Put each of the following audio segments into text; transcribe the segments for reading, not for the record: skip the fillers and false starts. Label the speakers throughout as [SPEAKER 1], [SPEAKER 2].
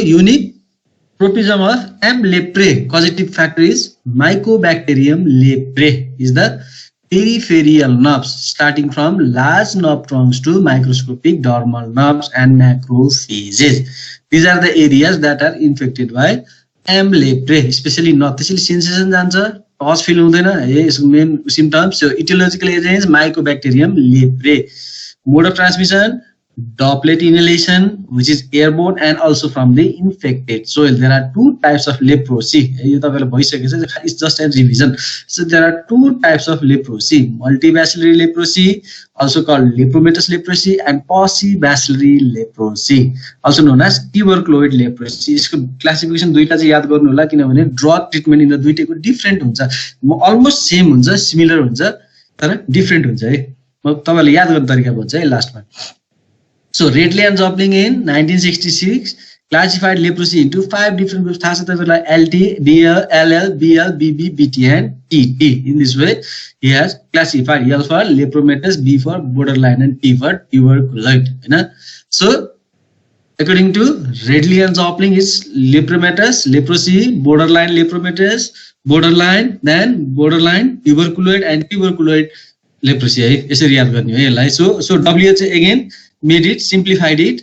[SPEAKER 1] unique tropism of M. leprae causative factor is Mycobacterium leprae is the peripheral nerves starting from large nerve trunks to microscopic dermal nerves and macrophages. These are the areas that are infected by M. leprae, especially not sensation जान्छ touch feel हुँदैन है यसको main symptoms. So etiological agent is Mycobacterium leprae. Mode of transmission droplet inhalation, which is airborne and also from the infected soil. There are two types of leprosy. It's just a revision. So there are two types of leprosy: multibacillary leprosy, also called lepromatous leprosy, and paucibacillary leprosy, also known as tuberculoid leprosy. Its classification दुईटा चाहिँ याद गर्नु होला किनभने drug treatment in the दुईटैको different हुन्छ, almost same हुन्छ, similar हुन्छ तर different हुन्छ है. म तपाईहरुले याद गर्ने तरिका भन्छ है लास्टमा. So Redley and Jopling in 1966 classified leprosy into 5 different groups. Like LT, BL, LL, BL, BB, BT, and TT. In this way, he has classified L for lepromatous, B for borderline, and T for tuberculoid. So, according to Redley and Jopling, is lepromatous, leprosy, borderline lepromatous, borderline, then borderline, tuberculoid, and tuberculoid leprosy. So WHO again made it, simplified it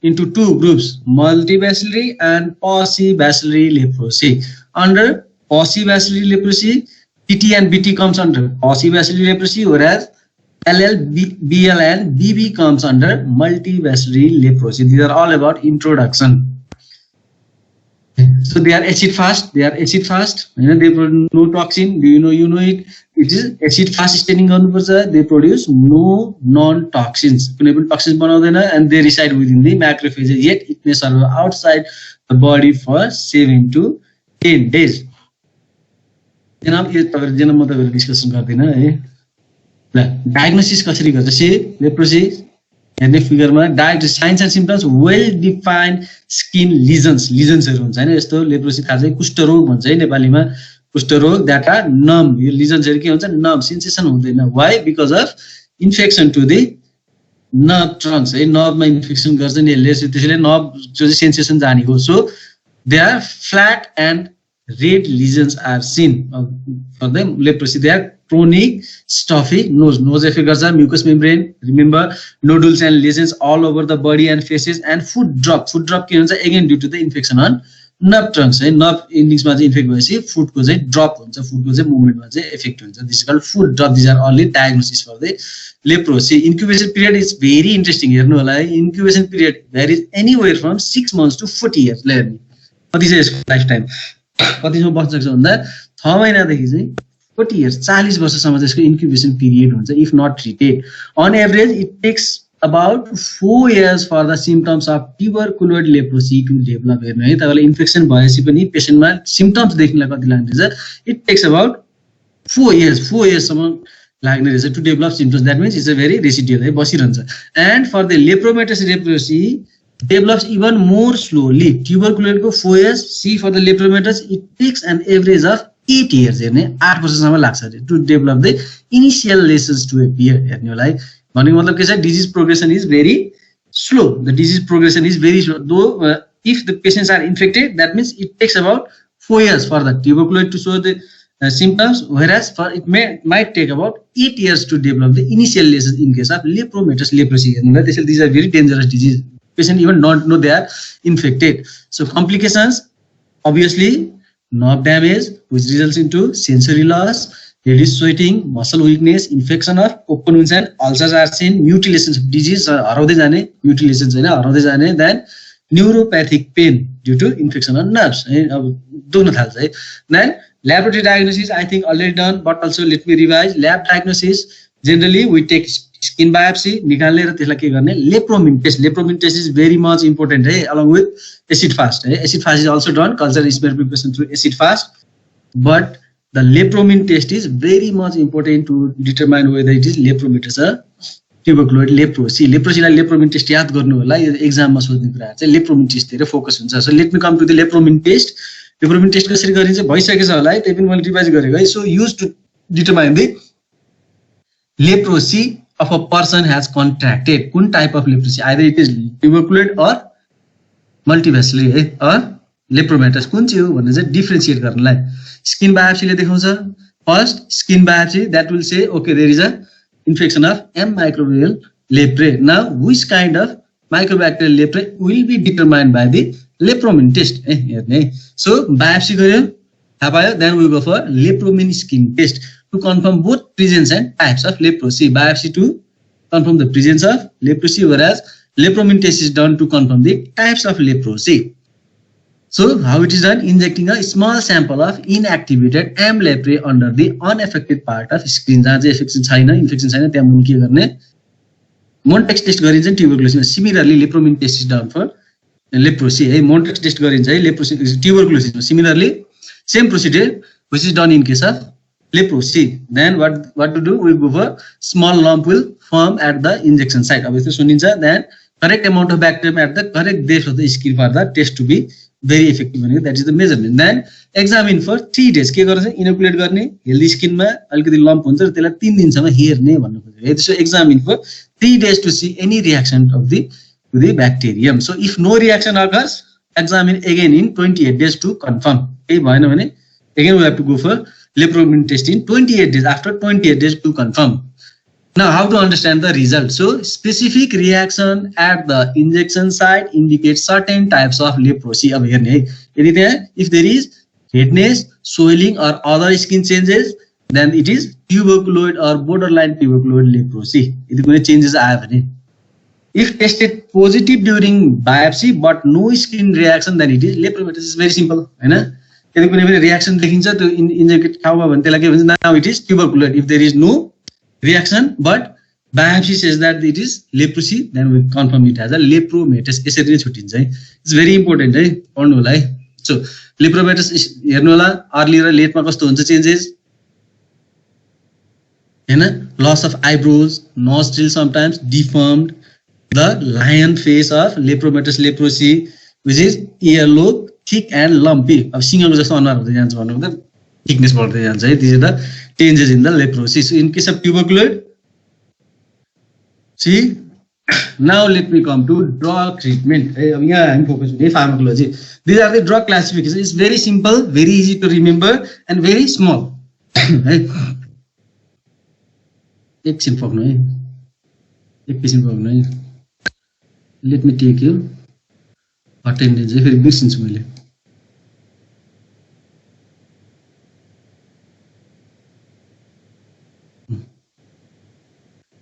[SPEAKER 1] into two groups, multibacillary and paucibacillary leprosy. Under paucibacillary leprosy, TT and BT comes under paucibacillary leprosy, whereas LL, BL and BB comes under multibacillary leprosy. These are all about introduction. So they are acid fast. They produce no toxin. Do you know it? It is acid fast staining. They produce no non-toxins. Toxins and they reside within the macrophages. Yet it may survive outside the body for 7 to 10 days. Diagnosis leprosy. And the figure diagnosis signs and symptoms, well-defined skin lesions. Lesions leprosy kushta rog bhन्छ है नेपालीमा kushta rog that are numb. यो lesions के हुन्छ numb sensation हुँदैन. Why? Because of infection to the nerve trunks. है nerve मा infection गर्छ नि यसले त्यसैले nerve जो चाहिँ sensation जाने हो. So they are flat and red lesions are seen for them leprosy. They are chronic stuffy nose effect गर्छ, mucous membrane, remember nodules and lesions all over the body and faces, and foot drop के हुन्छ again due to the infection on nerve trunks है nerve endings मा चाहिँ infect भएपछि foot को चाहिँ drop हुन्छ, foot को चाहिँ movement मा चाहिँ effect हुन्छ. This is called foot drop. These are only diagnosis for the leprosy. Incubation period is very interesting. हेर्नु होला है, incubation period varies anywhere from 6 months to 40 years. हेर्नु कति चाहिँ यसको lifetime कतिसम्म बस्न सक्छ भन्दा 6 महिनादेखि चाहिँ 40 years 40 वर्षसम्म चाहिँ यसको incubation period हुन्छ if not treated. On average it takes about 4 years for the symptoms of tuberculoid leprosy to develop. हेर्नु है तपाईलाई इन्फेक्सन भएपछि पनि पेशेन्टमा सिम्पटम्स देख्नलाई कति लाग्ने रहेछ, it takes about 4 years सम्म लाग्ने रहेछ to develop symptoms. That means it's a very residual है बसिरहन्छ. And for the lepromatous leprosy develops even more slowly. Tuberculoid को 4 years. See for the lepromatous it takes an average of 8 years. हेर्ने 8 वर्षसम्म लाग्छ to develop the initial lesions to appear. हेर्ने होला है भनेको मतलब के छ, disease progression is very slow. The disease progression is very slow. Though if the patients are infected, that means it takes about 4 years for the tuberculoid to show the symptoms, whereas for it might take about 8 years to develop the initial lesions in case of lepromatous leprosy. These are very dangerous disease. Patient even don't know they are infected. So complications, obviously nerve damage which results into sensory loss, reduced sweating, muscle weakness, infection of open wounds and ulcers are seen, mutilations of disease हराउँदै जाने, mutilations हैन हराउँदै जाने, then neuropathic pain due to infection on nerves है अब दुख्न थाल्छ है. Then laboratory diagnosis I think already done, but also let me revise. Lab diagnosis generally we take skin biopsy निकाल्ने र त्यसलाई के गर्ने lepromin test. Lepromin test is very much important है along with acid fast. Acid fast is also done, culture smear preparation through acid fast, but the lepromin test is very much important to determine whether it is lepromatous or tuberculoid leprosy. Leprosy लाई lepromin test याद गर्नु होला, यो एक्जाममा सोध्ने कुरा चाहिँ lepromin test तिर focus हुन्छ. So let me come to the lepromin test. Lepromin test कसरी गरिन्छ भइसकेछ होला है, त्यही पनि मैले रिभाइज गरेको है. So used to determine the leprosy of a person has contracted. Kun type of leprosy, either it is tuberculoid or मल्टिभेसली है अर लेप्रोमेटस कुन चाहिँ हो भन्ने चाहिँ डिफरेन्शिएट गर्नलाई स्किन बायोप्सीले देखाउँछ first skin biopsy that will say okay there is a infection of M microbial leprae now which kind of mycobacterial leprae will be determined by the lepromin test हेर्ने so biopsy गर्यो थाहा पायो then we go for lepromin skin test to confirm both presence and types of leprosy biopsy to confirm the presence of leprosy, whereas lepromin test is done to confirm the types of leprosy. So, how it is done? Injecting a small sample of inactivated M. leprae under the unaffected part of skin. जहाँ चाहिँ infection छैन त्यहाँ मुन के गर्ने मोन्टेक्स test गरिन्छ ट्युबरक्लोसिसमा. Similarly, lepromin test is done for leprosy. है मोन्टेक्स test गरिन्छ है leprosy ट्युबरक्लोसिसमा. Similarly, same procedure which is done in case of leprosy. Then what to do? We go for small lump will form at the injection site. Obviously, sunincha. Then correct amount of bacterium at the correct depth of the skin for the test to be very effective. That is the measurement. Then examine for 3 days. के गर्छ inoculate गर्ने healthy skin मा अलिकति lump हुन्छ त्यसलाई 3 दिनसम्म हेर्ने भन्नु खोजेको. So examine for 3 days to see any reaction of the to the bacterium. So if no reaction occurs, examine again in 28 days to confirm. केही भएन भने again we have to go for lepromin test in 28 days after 28 days to confirm. Now how to understand the result? So specific reaction at the injection site indicates certain types of leprosy. अब हेर्ने है यदि त्यहाँ if there is redness, swelling or other skin changes then it is tuberculoid or borderline tuberculoid leprosy. यदि कुनै changes आयो भने if tested positive during biopsy but no skin reaction then it is lepromatous. Is very simple हैन यदि कुनै पनि reaction देखिन्छ त्यो इन्जेक्टेड ठाउँमा भने त्यसलाई के भन्छ now it is tuberculoid if there is no reaction but biopsy says that it is leprosy then we confirm it as a lepromatous. यसरी नै छुटिन्छ है. इट्स भेरी इम्पोर्टेन्ट है पढ्नु होला है. सो लेप्रोमेटस हेर्नु होला अर्ली र लेटमा कस्तो हुन्छ चेन्जेस हैन loss of eyebrows nostril sometimes deformed the lion face of lepromatous leprosy which is ear lobe thick and lumpy. अब सिंहको जस्तो अनुहार हुँदै जान्छ भन्नु मतलब थिकनेस बढ्दै जान्छ है. These are the changes in the leprosy. So in case of tuberculoid, see now let me come to drug treatment. अब यहाँ हामी फोकस गर्ने pharmacology. These are the drug classification. It's very simple, very easy to remember and very small. है एकछिन फोक्नु है एकछिन फोक्नु है. Let me take you attendance है फेरि बिर्सिन्छु मैले.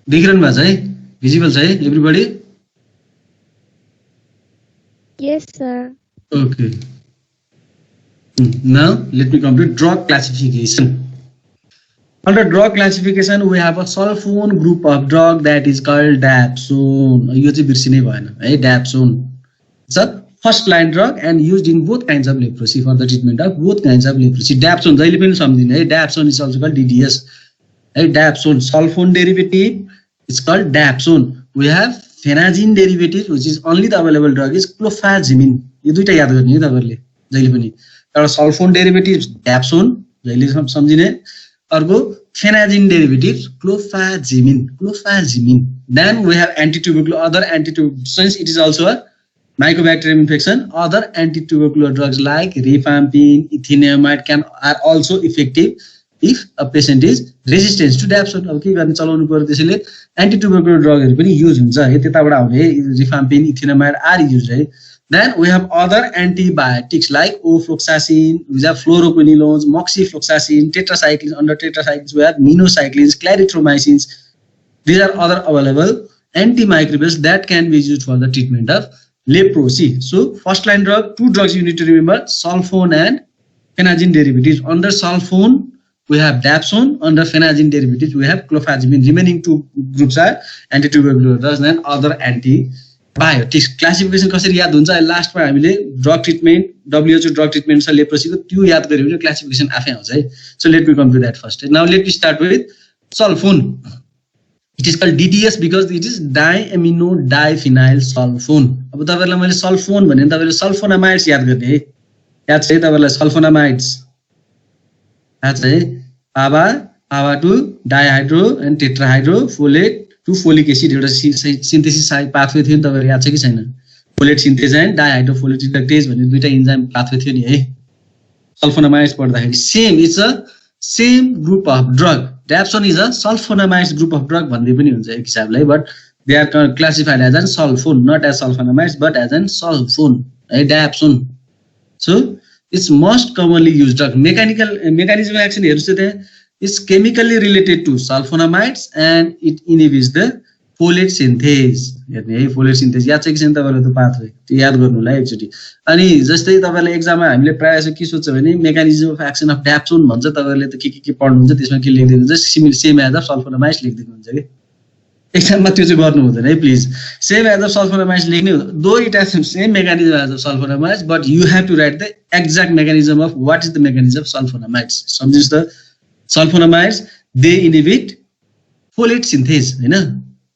[SPEAKER 1] देखिरहनु भएको छ है भिजिबल छ है everybody?
[SPEAKER 2] Yes sir.
[SPEAKER 1] Okay. Now let me come to drug classification. Under drug classification we have a sulfone group of drug that is called dapsone. यो चाहिँ बिर्सिनै भएन है dapsone. It's a first line drug and used in both kinds of leprosy for the treatment of both kinds of leprosy. Dapsone जहिले पनि सम्झिने है. Dapsone is also called DDS. है dapsone sulfone derivative it's called dapsone. We have phenazine derivative which is only the available drug is clofazimine. यो दुईटा याद गर्ने है तपाईहरुले जहिले पनि. एउटा sulfone derivative dapsone जहिले सम्झिने अर्को phenazine derivative clofazimine. Then we have anti-tubercular other anti-tubercular since it is also a mycobacterium infection. Other anti-tubercular drugs like rifampin, ethinyamide are also effective if a patient is resistant to dapsone. अब के गर्ने चलाउनु पर्यो त्यसैले anti-tubercular drugहरु पनि use हुन्छ है त्यताबाट आउने rifampin, ethinyamide are used है. Then we have other antibiotics like ofloxacin, we have fluoroquinolones, moxifloxacin, tetracyclines. Under tetracyclines we have minocyclines, clarithromycins. These are other available antimicrobials that can be used for the treatment of leprosy. So first line drug, two drugs you need to remember, sulfone and phenazine derivatives. Under sulfone we have dapsone, under phenazine derivatives we have clofazimine. Remaining two groups are anti-tubercular drugs and other antibiotics. Classification कसरी याद हुन्छ last मा हामीले drug treatment WHO drug treatment छ leprosy को त्यो याद गर्यो भने क्लासिफिकेसन आफै आउँछ है. So let me come to that first. Now let me start with sulfone. It is called DDS because it is diamino diphenyl sulfone. अब तपाईहरुलाई मैले सल्फोन भने तपाईहरुले सल्फोनामाइड्स याद गर्ने है. याद छ है तपाईहरुलाई सल्फोनामाइड्स. याद छ है PABA 2 dihydro and tetrahydro folate 2 folic acid एउटा सिन्थेसिस पाथवे थियो नि तपाईहरु याद छ कि छैन? Folate synthase and dihydrofolate reductase भन्ने दुईटा इन्जाइम पाथवे थियो नि है सल्फोनामाइड्स पढ्दाखेरि same it's a same group of drug dapsone is a sulfonamides group of drug भन्ने पनि हुन्छ एक हिसाबले but they are classified as an sulfone not as sulfonamides but as an sulfone है ड्याप्सोन so it's most commonly use drug mechanism action हेर्नुस् त्यहाँ it's chemically related to sulfonamides and it inhibits the folate synthase हेर्ने है folate synthase याद छ कि छैन तपाईँलाई त पाथवे त्यो याद गर्नु होला एकचोटि अनि जस्तै तपाईँलाई एक्जाममा हामीले प्रायः जस्तो के सोध्छ भने mechanism of action of dapsone भन्छ तपाईँहरूले त के पढ्नुहुन्छ त्यसमा के लेखिदिनुहुन्छ सेम एज अफ सल्फोनामाइड्स लेखिदिनुहुन्छ कि एक्जाममा त्यो चाहिँ गर्नु हुँदैन है please same as of sulfonamides लेख्ने though it has same mechanism as of sulfonamides but you have to write the exact mechanism of what is the mechanism of sulfonamides सम्झिनुहोस् त sulfonamides they inhibit folate synthase हैन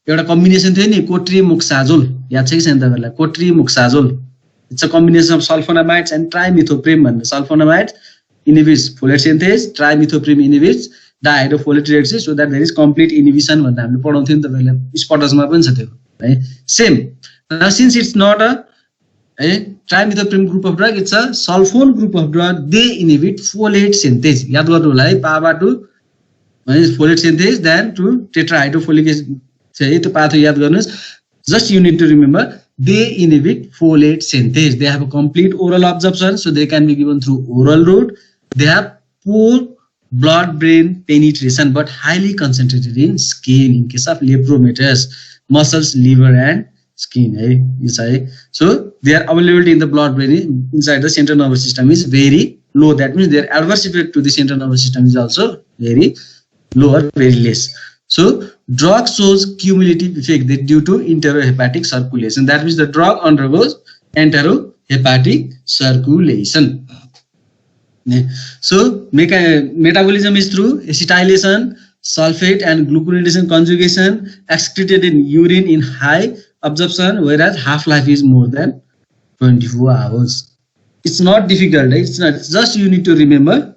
[SPEAKER 1] एउटा combination थियो नि कोट्रिमुक्साजोल याद छ कि छैन तपाईहरुलाई cotrimoxazole it's a combination of sulfonamides and trimethoprim भन्ने sulfonamides inhibits folate synthase trimethoprim inhibits dihydrofolate reductase so that there is complete inhibition भन्ने हामीले पढाउँथ्यौं नि तपाईहरुलाई स्पटर्समा पनि छ त्यो है same since it's not a है trimethoprim group of drug it's a sulfone group of drug they inhibit folate synthase याद गर्नु होला है PABA to folate synthase then to tetrahydrofolic acid चाहिँ त्यो पाथवे याद गर्नुस् just you need to remember they inhibit folate synthase they have a complete oral absorption so they can be given through oral route they have poor blood brain penetration but highly concentrated in skin in case of lepromatous muscles liver and skin so their availability in the blood brain inside the central nervous system is very low that means their adverse effect to the central nervous system is also very low or very less so drug shows cumulative effect that due to enterohepatic circulation that means the drug undergoes enterohepatic circulation. So metabolism is through acetylation, sulfate and glucuronidation conjugation excreted in urine in high absorption whereas half-life is more than 24 hours. It's not difficult, right? It's not. It's just you need to remember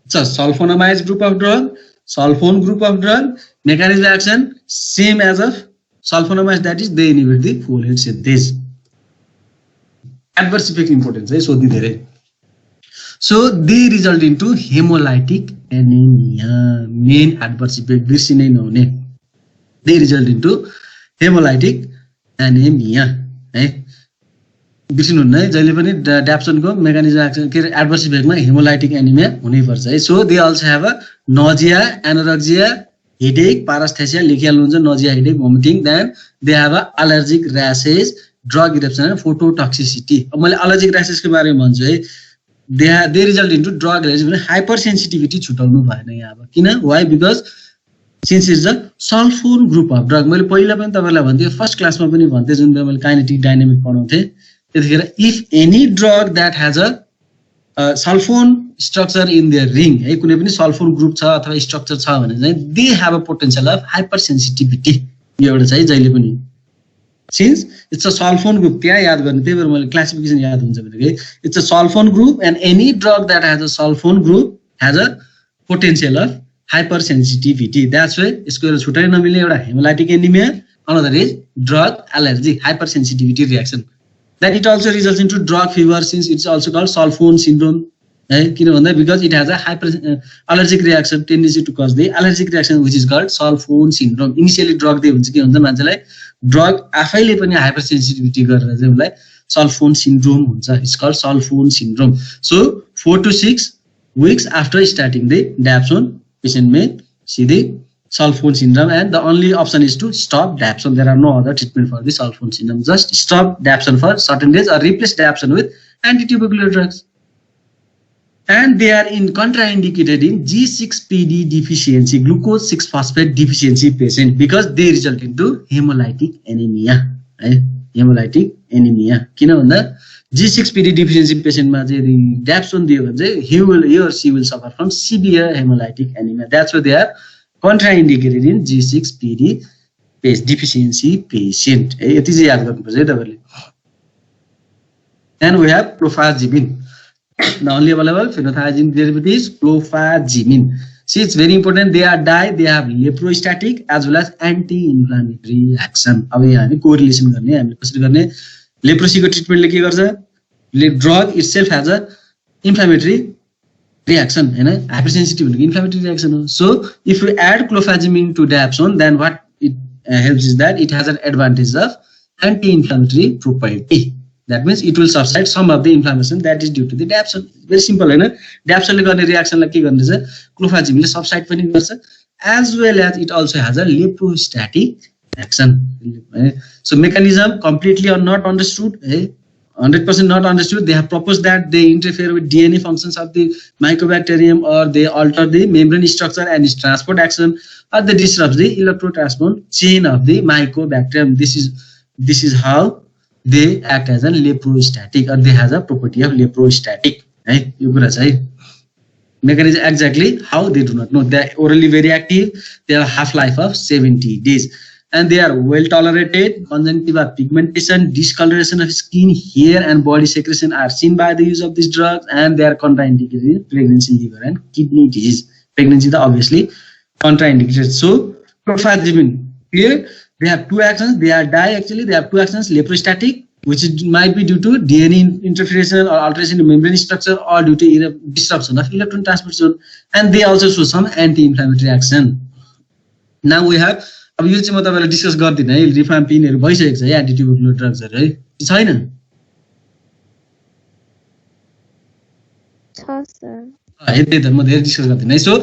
[SPEAKER 1] it's a sulfonamide group of drug, sulfone group of drug, mechanism of action same as of sulfonamide that is they inhibit the folate synthase. Adverse effect importance है सोध्दै धेरै so they result into hemolytic anemia main adverse effect बिर्सिनै नहुने they result into hemolytic anemia है बिर्सिनु हुन्न है जहिले पनि ड्याप्सनको मेकानिजम एक्सन के एडभर्स इफेक्टमा हेमोलाइटिक एनिमिया हुनै पर्छ है so they also have a nausea anorexia headache paraesthesia लेखिहाल्नुहुन्छ nausea headache vomiting then they have a allergic rashes drug eruption and phototoxicity अब मैले एलर्जिक र्यासेसको बारेमा भन्छु है they result into drug rashes भने हाइपर सेन्सिटिभिटी छुटाउनु भएन यहाँ अब किन why because since is the sulfone group of drug मैले पहिला पनि तपाईहरुलाई भन्थे फर्स्ट क्लासमा पनि भन्थे जुन मैले काइनेटिक डायनामिक पढाउँथे त्यतिखेर if any drug that has a sulphone structure in their ring है कुनै पनि सल्फोन ग्रुप छ अथवा स्ट्रक्चर छ भने चाहिँ they have a potential of hyper sensitivity यो एउटा चाहिँ जहिले पनि since it's a sulfone group त्यहाँ याद गर्ने त्यही भएर मैले क्लासिफिकेसन याद हुन्छ भनेकै it's a sulfone group and any drug that has a sulfone group has a potential of hyper sensitivity that's why यसको एउटा छुटाइ नमिल्ने एउटा hemolytic anaemia another is drug allergy hyper sensitivity reaction that it also results into drug fever since it's also called sulfone syndrome है किन भन्दा because it has a hyper allergic reaction tendency to cause the allergic reaction which is called sulfone syndrome initially drug दिए हुन्छ के हुन्छ मान्छेलाई drug आफैले पनि हाइपर सेन्सिटिभिटी गरेर चाहिँ उलाई sulfone syndrome हुन्छ it's called sulfone syndrome so 4 to 6 weeks after starting the dapsone patient may see the sulfone syndrome and the only option is to stop dapsone there are no other treatment for the sulfone syndrome just stop dapsone for certain days or replace dapsone with antitubercular drugs and they are contraindicated in G6PD deficiency glucose 6 phosphate deficiency patient because they result into hemolytic anemia hemolytic anemia किन भन्दा G6PD deficiency patient मा चाहिँ dapsone दियो भने चाहिँ he or she will suffer from severe hemolytic anemia that's why they are contraindicated in G6PD deficiency patient यति चाहिँ याद गर्नुपर्छ है तपाईहरुले and we have clofazimine the only available phenothiazine derivative is clofazimine see it's very important they are they have leprostatic as well as anti-inflammatory action अब यहाँ हामी correlation गर्ने हामीले कसरी गर्ने लेप्रोसीको ट्रिटमेन्टले के गर्छ drug itself has a inflammatory reaction हैन hypersensitive भनेको inflammatory reaction हो so if you add clofazimine to dapsone then what it helps is that it has an advantage of anti-inflammatory property that means it will subside some of the inflammation that is due to the dapsone very simple हैन dapsone ले गर्ने reaction लाई के गर्ने छ clofazimine ले subside पनि गर्छ as well as it also has a leprostatic action so mechanism completely or not understood 100% not understood. They have proposed that they interfere with DNA functions of the mycobacterium or they alter the membrane structure and its transport action or they disrupt the electrotransport chain of the mycobacterium. This is how they act as a leprostatic or they have a property of leprostatic. Right? You could say mechanism exactly how they do not know. They are orally very active. They have a half-life of 70 days. And they are well tolerated. Conjunctiva pigmentation, discoloration of skin, hair, and body secretion are seen by the use of these drugs, and they are contraindicated in pregnancy, liver, and kidney disease. Pregnancy is obviously contraindicated. So, clofazimine here they have two actions. They are actually they have two actions: leprostatic, which might be due to DNA interference or alteration in membrane structure, or due to disruption of electron transport, and they also show some anti-inflammatory action. Now we have अब यो चाहिँ म तपाईलाई discuss गर्दिन है रिफाम्पिनहरु भइसकेको छ है एन्टिट्युबरकुलर ड्रग्सहरु है छैन
[SPEAKER 2] छ सर
[SPEAKER 1] त्यही त म धेरै डिस्कस गर्दिन है so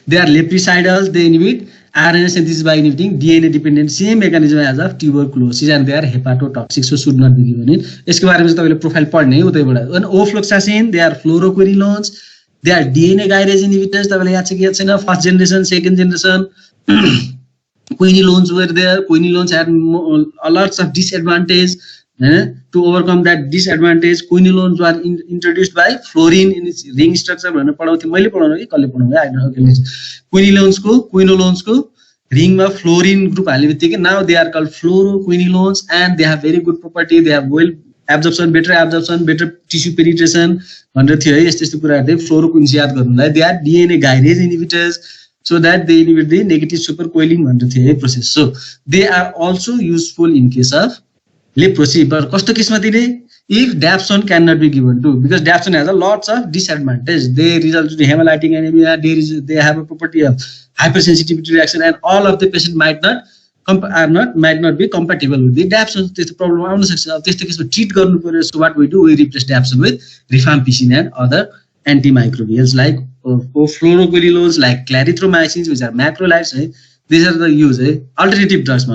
[SPEAKER 1] they are leprocidals they inhibit RNA synthesis by inhibiting DNA dependent same mechanism as of tuberculosis and they are hepatotoxic so should not be given in यसको बारेमा चाहिँ तपाईले प्रोफाइल पढ्ने है उतैबाट अनि ofloxacin they are fluoroquinolones they are DNA gyrase inhibitors तपाईलाई याद छ कि याद छैन first generation second generation quinolones were there. Quinolones had lots of disadvantage. To overcome that disadvantage, quinolones were introduced by fluorine in its ring structure. I don't know. Quinolones ko ring of fluorine group. Now they are called fluoroquinolones and they have very good property. They have well absorption, better tissue penetration. Fluoroquinones they are DNA gyrase inhibitors. So that they inhibit the negative supercoiling process. So they are also useful in case of leprosy. But if dapsone cannot be given to because dapsone has a lots of disadvantage. They result in hemolytic anemia. They have a property of hypersensitivity reaction, and all of the patient might not be compatible with the dapsone. This is the problem. So what we do, we replace dapsone with rifampicin and other antimicrobials like fluoroquinolones like clarithromycins which are macrolides these are the use alternative drugs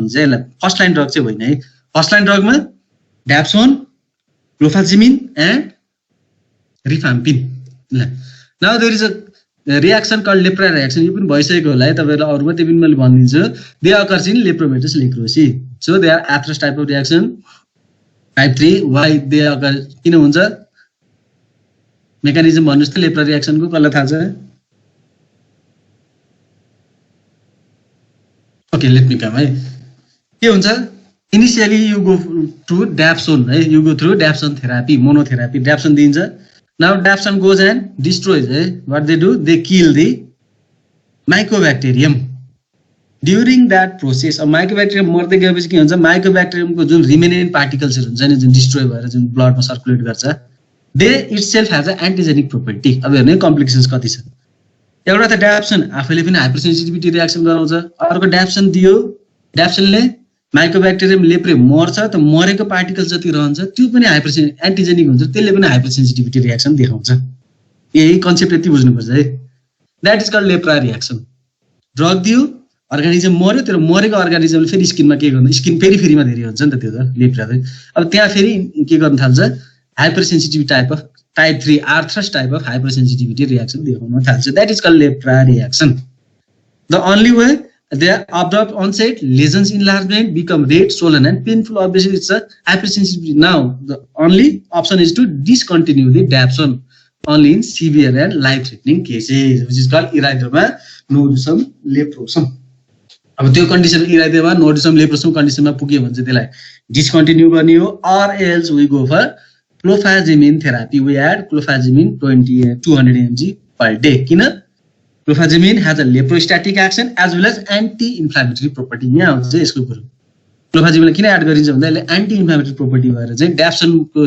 [SPEAKER 1] first line drug first line drug ma dapsone clofazimine and rifampin now there is a reaction called lepra reaction you पनि भइसकेको होला है तपाईहरुलाई अरु मात्रै पनि मैले भन्दिन्छु they occurs in lepromatous leprosy so they are anthrus type of reaction type 3 why they occur किन हुन्छ mechanism भन्नुस् त लेप्रा रिएक्सन को कसलाई थाहा छ ओके लेट मी कम है के हुन्छ initially you go through dapsone है you go through dapsone therapy monotherapy dapsone दिन्छ now dapsone goes and destroys what they do they kill the mycobacterium during that process of mycobacterium मर्दै गएपछि के हुन्छ mycobacterium को जुन रिमेनिङ पार्टिकल्स हुन्छ नि जुन डिस्ट्रोय भएर जुन ब्लडमा सर्कुलेट गर्छ they itself has an antigenic property अब हेर्नु कम्प्लिकेसन्स कति छ एउटा त dapsone आफैले पनि हाइपरसेन्सिटिभिटी रिएक्सन गराउँछ अर्को dapsone दियो dapsoneले माइकोब्याक्टेरियम लेप्रे मर्छ त मरेको पार्टिकल जति रहन्छ त्यो पनि एन्टिजेनिक हुन्छ त्यसले पनि हाइपरसेन्सिटिभिटी रिएक्सन देखाउँछ यही कन्सेप्ट यति बुझ्नुपर्छ है that is called lepra reaction drug दियो अर्गानिजम मर्यो तर मरेको अर्गानिजमले फेरि स्किनमा के गर्नु स्किन पेरिफेरीमा धेरै हुन्छ नि त त्यो त लेप्रा चाहिँ अब त्यहाँ फेरि के गर्न थाल्छ hypersensitivity type 3 arthros type of hypersensitivity reaction देखाउन थाल्छ that is called lepra reaction the only way they are abrupt onset lesions enlargement become red swollen and painful obviously it's a hypersensitivity now the only option is to discontinue the dapsone only in severe and life threatening cases which is called erythema nodosum leprosum अब त्यो condition इराइथेमा nodosum लेप्रोसम कन्डिसनमा पुग्यो भने चाहिँ त्यसलाई discontinue गर्ने हो or else we go for clofazimine therapy we add clofazimine 200 mg per day kina clofazimine has a leprostatic action as well as anti-inflammatory property यहाँ हुन्छ यसको कुरा क्लोफाजिमिनलाई किन एड गरिन्छ भन्दा यसले एन्टी इन्फ्लामेटरी प्रोपर्टी भएर चाहिँ ड्याप्सनको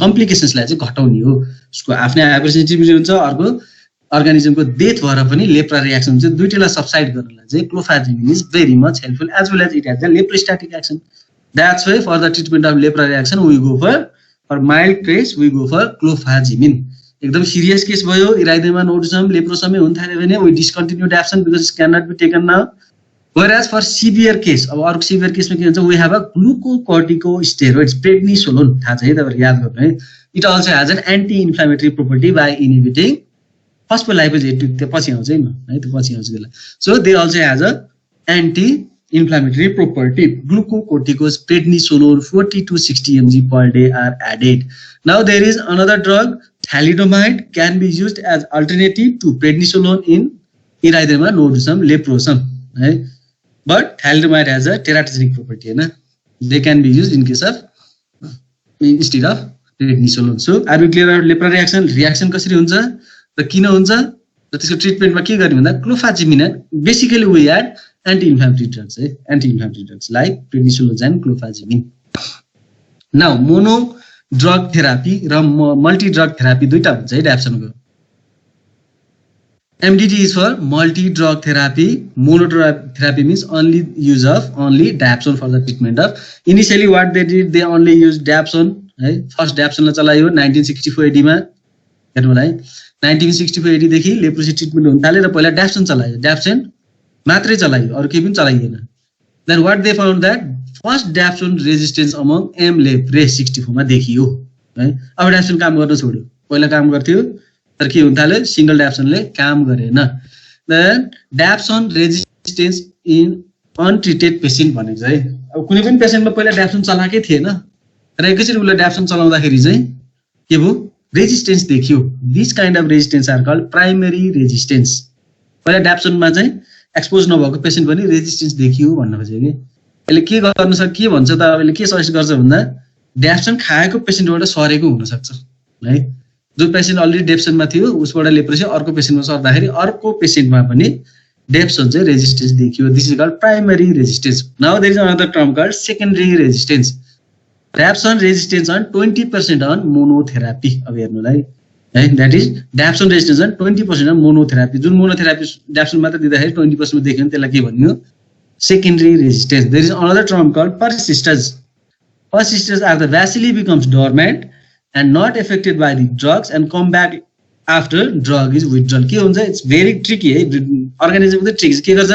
[SPEAKER 1] कम्प्लिकेसन्सलाई चाहिँ घटाउने हो। उसको आफ्नै हाइपरसेन्सिटिभिटी हुन्छ, अर्को अर्गानिजमको डेथ भएर पनि लेप्रा रियाक्सन हुन्छ, दुईटैलाई सबसाइड गर्नलाई चाहिँ clofazimine is very much helpful as well as it has the leprostatic action. That's why for the treatment of lepra reaction we go for mild case we go for clofazimine. एकदम serious case भयो, इराइदेमा नोडुसम लेप्रोसमै हुन थाल्यो भने we discontinue dapsone because it can not be taken now. Whereas for severe case, अब अर्को severe केसमा के हुन्छ, we have a glucocorticosteroids, prednisolone, थाहा छ है तपाईहरु याद गर्नु है। It also has an anti-inflammatory property by inhibiting phospholipase, त्यो पछि आउँछ है म है, त्यो पछि आउँछ त्यसलाई। So they also has a anti-inflammatory property. Glucocorticosteroids, prednisolone 40 to 60 mg per day are added. Now there is another drug, thalidomide, can be used as alternative to prednisolone in erythema nodosum leprosum, right? But thalidomide has a teratogenic property, na? They can be used in case of instead of prednisolone. So are we clear about lepra reaction? Reaction कसरी हुन्छ र किन हुन्छ र त्यसको ट्रिटमेन्टमा के गर्ने भन्दा clofazimine basically we add anti-inflammatory drugs है, anti-inflammatory drugs like prednisolone and clofazimine. Now mono drug therapy र मल्टी ड्रग थेरापी दुईटा हुन्छ है ड्याप्सनको। MDT is for multi-drug therapy. Monodrug therapy means only use of only dapsone for the treatment of. Initially, what they did, they only used dapsone. Right? First dapsone la चलायो 1964 AD मा, हेर्नु होला है। 1964 AD देखि leprosy treatment हुन थाल्यो र पहिला dapsone चलायो, dapsone मात्रै चलायो, अरु केही पनि चलाइएन। Then what they found that first dapsone resistance among M. lepre 64 मा देखियो है। अब dapsone काम गर्न छोड्यो, पहिला काम गर्थ्यो तर के हुन थाल्यो, सिंगल ड्याप्सनले काम गरेन। Then ड्याप्सन resistance in untreated patient भनेको चाहिँ अब कुनै पनि पेशेन्टमा पहिला ड्याप्सन चलाएकै थिएन र एकैचोटि उसले ड्याप्सन चलाउँदाखेरि चाहिँ के भयो, रेजिस्टेन्स देखियो। This kind of resistance are called primary resistance. पहिला ड्याप्सनमा चाहिँ एक्सपोज नभएको पेशेन्ट पनि रेजिस्टेन्स देखियो भन्न खोजेको कि। यसले के गर्न सक्छ, के भन्छ त, अब यसले के सजेस्ट गर्छ भन्दा ड्याप्सन खाएको पेशेन्टबाट सरेको हुन सक्छ है। जो पेशेन्ट अलरेडी डेप्सनमा थियो उसबाट लेप्रोसी अर्को पेशेन्टमा सर्दाखेरि अर्को पेशेन्टमा पनि डेप्सन चाहिँ रेजिस्टेन्स देखियो। This is called primary resistance. Now there is another term called secondary resistance. Dapsone resistance on 20% on monotherapy. अब हेर्नुलाई है, that is dapsone resistance on 20% on monotherapy. जुन मोनोथेरापी ड्याप्सन मात्र दिँदाखेरि 20% देखियो भने त्यसलाई के भन्यो, secondary resistance. There is another term called persistence. Persistence are the bacilli becomes dormant and not affected by the drugs and come back after drug is withdrawn. के हुन्छ, इट्स भेरी ट्रिकी है। अर्गानिजम चाहिँ trick के गर्छ,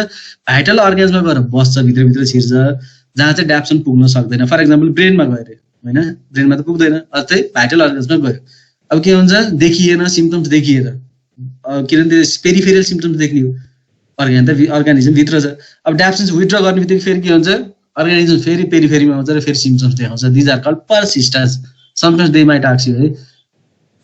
[SPEAKER 1] vital अर्गानिजममा गएर बस्छ, भित्र छिर्छ जहाँ चाहिँ ड्याप्सन पुग्न सक्दैन। फर एक्जाम्पल ब्रेनमा गयो अरे होइन, ब्रेनमा त पुग्दैन, अझै भाइटल अर्गानिजममा गयो। अब के हुन्छ, देखिएन, सिम्पटम्स देखिएन, किनभने त्यो पेरिफेरियल सिम्पटम्स देख्ने हो, अर्गानिजम भित्र छ। अब ड्याप्सन विथड्र गर्ने बित्तिकै फेरि के हुन्छ, अर्गानिजम फेरि पेरिफेरीमा आउँछ र फेरि सिम्पटम्स देखाउँछ। These are called persistence. Sometimes they might ask you, hey?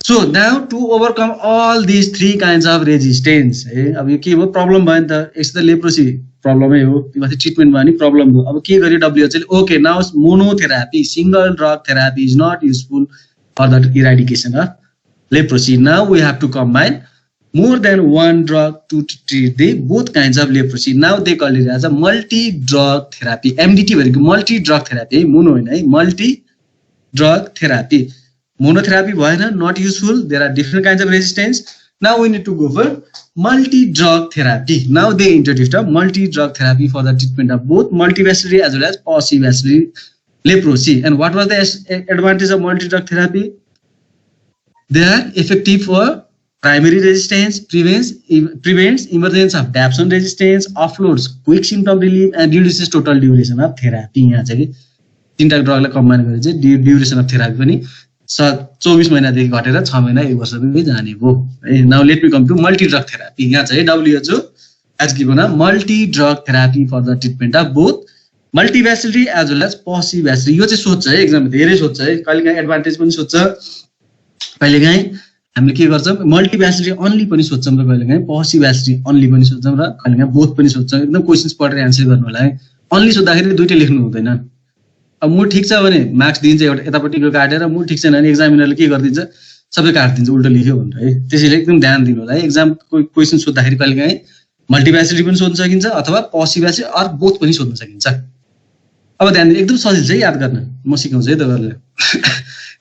[SPEAKER 1] So now to overcome all these three kinds of resistance, hey? अब यो के हो, प्रब्लम भयो नि त, एक त लेप्रोसी प्रब्लमै हो, त्यो माथि ट्रिटमेन्टमा नि प्रब्लम हो। अब के गर्यो WHO ले, okay now monotherapy, single drug therapy is not useful for the eradication of leprosy. Now we have to combine more than one drug to treat the both kinds of leprosy. Now they call it as a multi-drug therapy. MDT भनेको multi-drug therapy, mono होइन है, multi-drug therapy. Monotherapy भएन, not useful. There are different kinds of resistance. Now we need to go for multi-drug therapy. Now they introduced a multi-drug therapy for the treatment of both multivascular as well as paucivascular leprosy. And what was the advantage of multi-drug therapy? They are effective for primary resistance, prevents emergence of dapsone resistance, offloads quick symptom relief, and reduces total duration of therapy. यहाँ चाहिँ तीनटा ड्रगलाई combine गरेर चाहिँ duration of therapy पनि 24 महिनादेखि घटेर 6 महिना 1 वर्षमै जाने भयो। Now let me come to multi drug therapy. यहाँ चाहिँ WHO has given a multi drug therapy for the treatment of both multivascular as well as paucivascular. यो चाहिँ सोध्छ है, एक्जाममा धेरै सोध्छ है, कहिलेकाहीँ एडभान्टेज पनि सोध्छ, कहिलेकाहीँ हामीले के गर्छौँ, मल्टिभ्यासुलरी अन्ली पनि सोध्छौँ र कहिलेकाहीँ paucivascular अन्ली पनि सोध्छौँ र कहिलेकाहीँ बोथ पनि सोध्छौँ। एकदम क्वेसन्स पढेर एन्सर गर्नु होला है। अन्ली सोद्धाखेरि दुईटै लेख्नु हुँदैन। अब मुड ठिक छ भने मार्क्स दिन्छ एउटा यतापट्टिको काटेर, मुड ठिक छैन भने एक्जामिनरले के गरिदिन्छ, सबै काटिदिन्छ उल्टो लेख्यो भनेर है। त्यसैले एकदम ध्यान दिनु होला है। एक्जामको क्वेसन सोद्धाखेरि कहिलेकाहीँ मल्टिभ्यासुलरी पनि सोध्न सकिन्छ अथवा paucivascular अर बोथ पनि सोध्न सकिन्छ। अब ध्यान दिनु, एकदम सजिलो छ याद गर्न, म सिकाउँछु है तपाईँहरूलाई।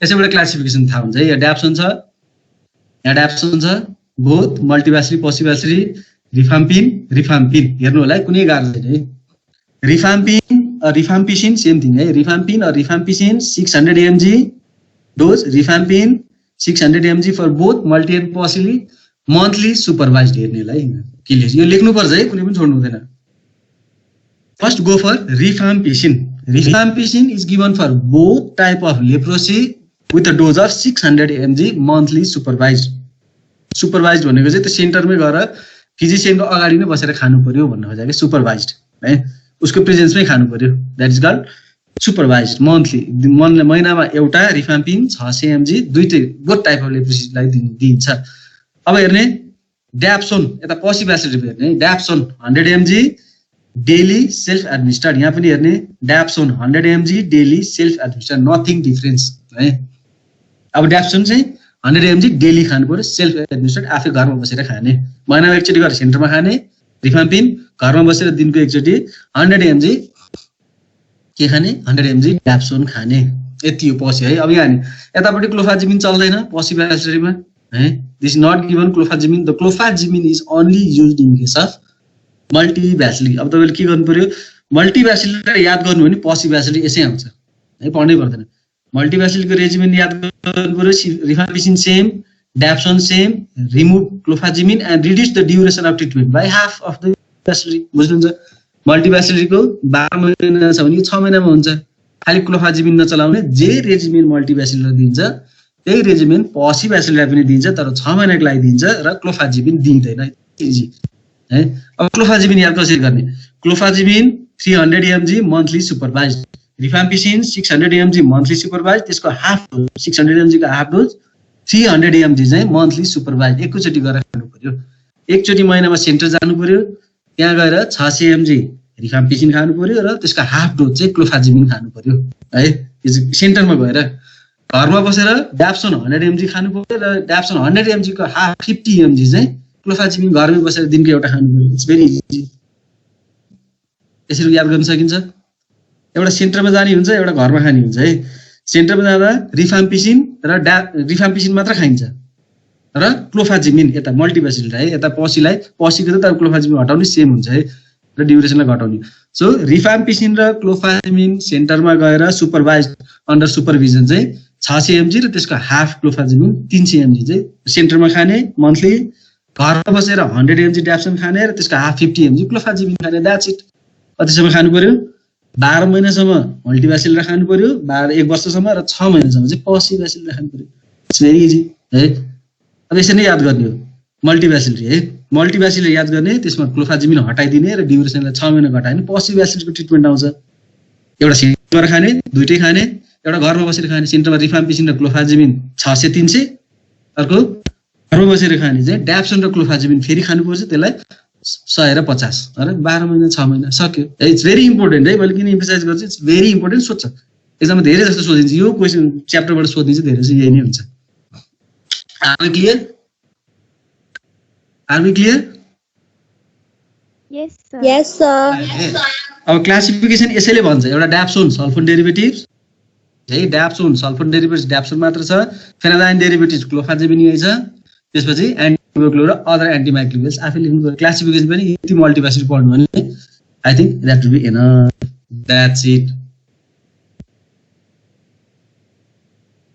[SPEAKER 1] यसैबाट क्लासिफिकेसन थाहा हुन्छ है। यहाँ ड्याप्सन छ, यहाँ ड्याप्सन छ, बोथ मल्टिभ्यासिली पसिभ्यासिली, रिफाम्पिन हेर्नु होला है, कुनै गाह्रो छैन है। रिफाम्पिसिन सेम थिङ है। रिफाम्पिन और rifampicin 600 mg dose, rifampin 600 mg for both multi and पसिली, मन्थली सुपरभाइज्ड हेर्नेलाई क्लियर। यो लेख्नुपर्छ है, कुनै पनि छोड्नु हुँदैन। First go for rifampicin. Rifampicin is given for both type of leprosy with a dose of 600 mg monthly supervised. Supervised भनेको चाहिँ त्यो सेन्टरमै गएर फिजिशियनको अगाडि नै बसेर खानु पर्यो भन्नु खोजेको के सुपरभाइज्ड है, उसको प्रेजेन्समै खानु पर्यो, दैट इज कल्ड सुपरभाइज्ड मन्थली। महिनामा एउटा रिफाम्पिन 600 mg दुईटै बोथ टाइप अफ लेप्रोसीलाई दिन्छ। अब हेर्ने ड्याप्सोन, यता पसिभ्यासिली हेर्ने ड्याप्सोन 100 mg डेली सेल्फ एडमिनिस्टर्ड, यहाँ पनि हेर्ने ड्याप्सोन 100 mg daily self administered, nothing difference है। अब ड्याप्सोन चाहिँ 100 mg डेली खानु पर्यो, सेल्फ एडमिनिस्टर्ड, आफै घरमा बसेर खाने, महिनामा एकचोटि गएर सेन्टरमा खाने। रिफाम्पिन घरमा बसेर दिनको एकचोटि 100 mg के खाने, 100 mg ड्याप्सोन खाने, यति हो पसी है। अब यहाँ यतापट्टि क्लोफाजिमिन चल्दैन पसिभ्यासिलीमा है, this not given clofazimine, the clofazimine is only used in case of multibacillary. अब तपाईँले के गर्नु पर्यो, मल्टिभ्यासिलीलाई याद गर्नु भने पसिभ्यासिली यसै आउँछ है, पढ्नै पर्दैन। मल्टिभ्यासिलीको रेजिमेन याद गर्नु पर्यो, rifampicin same, dapsone same, remove clofazimine and reduce the duration of treatment by half of the bacillary. बुझ्नुहुन्छ, मल्टिभ्यासिलीको 12 महिना छ भने 6 महिनामा हुन्छ। खालि क्लोफाजिमिन नचलाउने, जे रेजिमेन मल्टिभ्यासिलीलाई दिन्छ त्यही रेजिमेन पसिभ्यासिलीलाई पनि दिन्छ, तर 6 महिनाको लागि दिन्छ र क्लोफाजिमिन दिँदैन। इजी है। अब क्लोफाजिमिन याद कसरी गर्ने, clofazimine 300 mg monthly supervised, rifampicin 600 mg monthly supervised, त्यसको हाफ डोज 600 mg को हाफ डोज 300 mg चाहिँ मन्थली सुपरभाइज्ड एकैचोटि गरेर खानु पर्यो। एकचोटि महिनामा सेन्टर जानु पर्यो, त्यहाँ गएर 600 mg रिफाम्पिसिन खानु पर्यो र त्यसको हाफ डोज चाहिँ क्लोफाजिमिन खानु पर्यो है। सेन्टरमा गएर घरमा बसेर ड्याप्सोन 100 mg खानु पर्यो र ड्याप्सोन 100 mg को हाफ 50 mg चाहिँ क्लोफाजिमिन घरमै बसेर दिनको एउटा खानु पर्यो। इट्स भेरी इजी, यसरी याद गर्न सकिन्छ। एउटा सेन्टरमा जाने हुन्छ, एउटा घरमा खाने हुन्छ है। सेन्टरमा जाँदा रिफाम्पिसिन र रिफाम्पिसिन मात्र खाइन्छ र क्लोफाजिमिन यता मल्टिभ्यासिलीलाई यता पसीलाई, पसीको त क्लोफाजिमिन हटाउने सेम हुन्छ है र ड्युरेसनलाई घटाउने। सो रिफाम्पिसिन र क्लोफाजिमिन सेन्टरमा गएर सुपरभाइज्ड अन्डर सुपरभिजन चाहिँ 600 mg र त्यसको हाफ क्लोफाजिमिन 300 mg चाहिँ सेन्टरमा खाने मन्थली, घरमा बसेर 100 mg ड्याप्सोन खाने र त्यसको हाफ 50 mg क्लोफाजिमिन खाने, द्याट्स इट। कतिसम्म खानु पर्यो, 12 महिनासम्म मल्टिभ्यासिली खानु पर्यो, 1 वर्षसम्म र 6 महिनासम्म चाहिँ पसिभ्यासिली खानु पर्यो। इट्स भेरी इजी है। अब यसरी नै याद गर्ने हो मल्टिभ्यासिली है। मल्टिभ्यासिली याद गर्ने, त्यसमा क्लोफाजिमिन हटाइदिने र ड्युरेसनलाई 6 महिना घटाइदिने, पसिभ्यासिलीको ट्रिटमेन्ट आउँछ। एउटा सेन्टरमा खाने, दुईटै खाने, एउटा घरमा बसेर खाने, सेन्टरमा रिफाम्पिसिन र क्लोफाजिमिन 600-300, अर्को घरमा बसेर खाने चाहिँ ड्याप्सोन र क्लोफाजिमिन फेरि खानुपर्छ, त्यसलाई 100 र 50 है। 12 महिना 6 महिना सक्यो। इट्स भेरी इम्पोर्टेन्ट है, मैले किन इम्फसाइज गर्छु, इट्स भेरी इम्पोर्टेन्ट। सोध्छ एक्जाममा धेरै जस्तो सोधिन्छ, यो क्वेसन च्याप्टरबाट सोधिन्छ धेरै चाहिँ यही नै हुन्छ। Are we clear?
[SPEAKER 2] Yes, sir.
[SPEAKER 3] Yes, sir.
[SPEAKER 1] अब क्लासिफिकेसन यसैले भन्छ, एउटा ड्याप्सोन सल्फोन डेरिभेटिभ्स है, ड्याप्सोन सल्फोन डेरिभेटिभ्स ड्याप्सोन मात्र छ, फेनाजाइन डेरिभेटिभ्स क्लोफाजिमिन यही छ, त्यसपछि एन्टिमाइक्रोबियल र अदर एन्टिमाइक्रोबियल्स आफै लेख्नु पर्यो। क्लासिफिकेसन पनि यति मल्टिभ्यासिली पढ्नु भने I think that will be enough, that's it.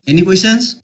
[SPEAKER 1] Any questions?